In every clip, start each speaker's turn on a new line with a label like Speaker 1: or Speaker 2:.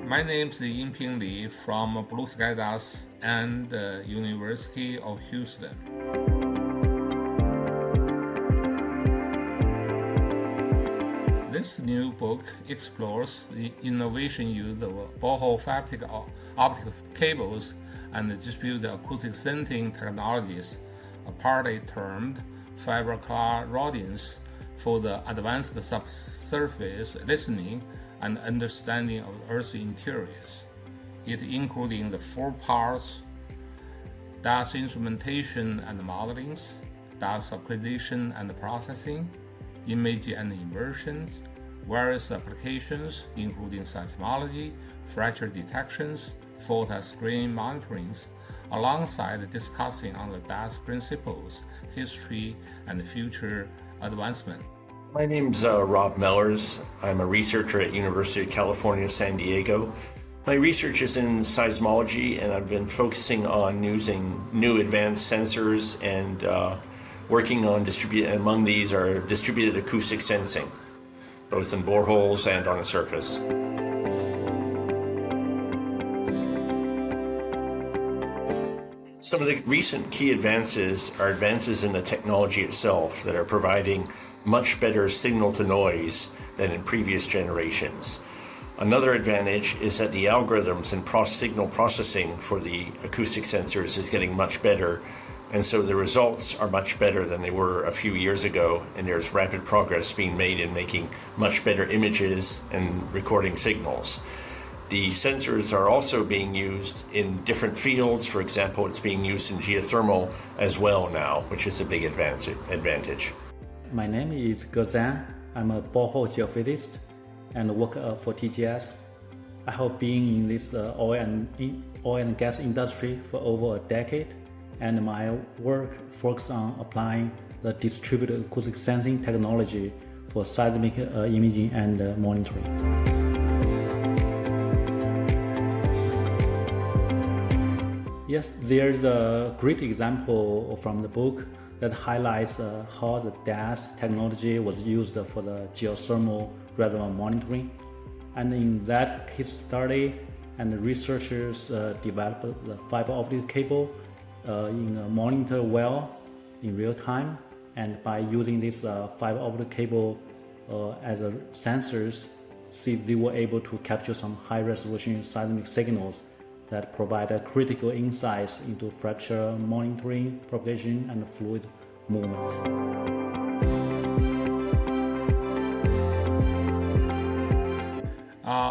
Speaker 1: My name is Yingping Li from Blue Sky DAS and the University of Houston. This new book explores the innovation use of borehole fiber-optic cables and distributed acoustic sensing technologies, aptly termed fiber-claddings, for the advanced subsurface listening and understanding of Earth's interiors. It including the 4 parts: DAS instrumentation and modeling, DAS acquisition and processing, image and inversions, various applications including seismology, fracture detections, fault and strain monitorings, alongside discussing on the DAS principles, history, and future advancement.
Speaker 2: My name's Rob Mellors. I'm a researcher at University of California, San Diego. My research is in seismology, and I've been focusing on using new advanced sensors and working on among these are distributed acoustic sensing, both in boreholes and on the surface. Some of the recent key advances are advances in the technology itself that are providing much better signal to noise than in previous generations. Another advantage is that the algorithms and signal processing for the acoustic sensors is getting much better, and so the results are much better than they were a few years ago, and there's rapid progress being made in making much better images and recording signals. The sensors are also being used in different fields. For example, it's being used in geothermal as well now, which is a big advantage.
Speaker 3: My name is Ge Zhan. I'm a borehole geophysicist and work for TGS. I have been in this oil and gas industry for over a decade, and my work focuses on applying the distributed acoustic sensing technology for seismic imaging and monitoring. Yes, there's a great example from the book that highlights how the DAS technology was used for the geothermal reservoir monitoring. And in that case study, and the researchers developed the fiber optic cable in a monitor well in real time. And by using this fiber optic cable as a sensors, they were able to capture some high resolution seismic signals that provide critical insights into fracture monitoring, propagation, and fluid movement.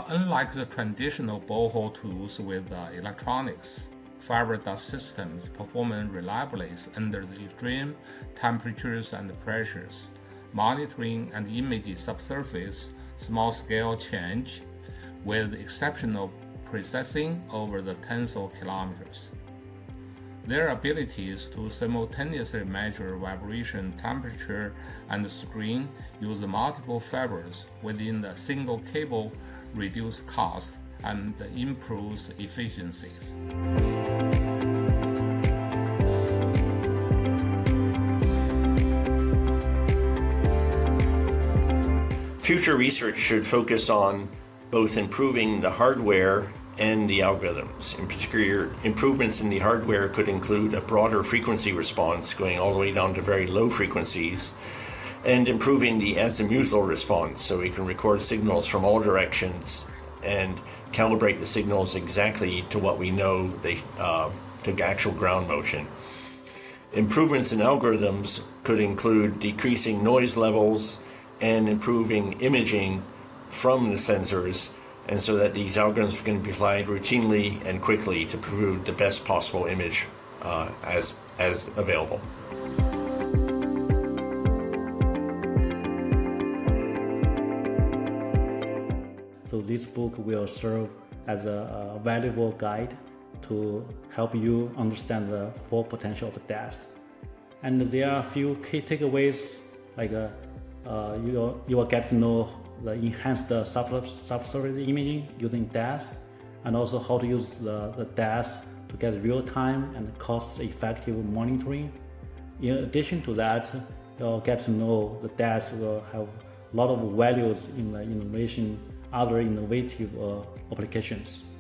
Speaker 1: Unlike the traditional borehole tools with electronics, fiber DAS systems perform reliably under the extreme temperatures and pressures, monitoring and imaging subsurface small-scale change with exceptional precision over the tens of kilometers. Their abilities to simultaneously measure vibration, temperature, and strain using multiple fibers within the single cable reduce cost and improves efficiencies.
Speaker 2: Future research should focus on both improving the hardware and the algorithms. In particular, improvements in the hardware could include a broader frequency response going all the way down to very low frequencies, and improving the azimuthal response so we can record signals from all directions and calibrate the signals exactly to what we know to actual ground motion. Improvements in algorithms could include decreasing noise levels and improving imaging from the sensors, and so that these algorithms can be applied routinely and quickly to produce the best possible image as available.
Speaker 3: So this book will serve as a valuable guide to help you understand the full potential of DAS. And there are a few key takeaways, like you will get to know the enhanced subsurface imaging using DAS, and also how to use the DAS to get real-time and cost-effective monitoring. In addition to that, you'll get to know the DAS will have a lot of values in the innovation other innovative applications.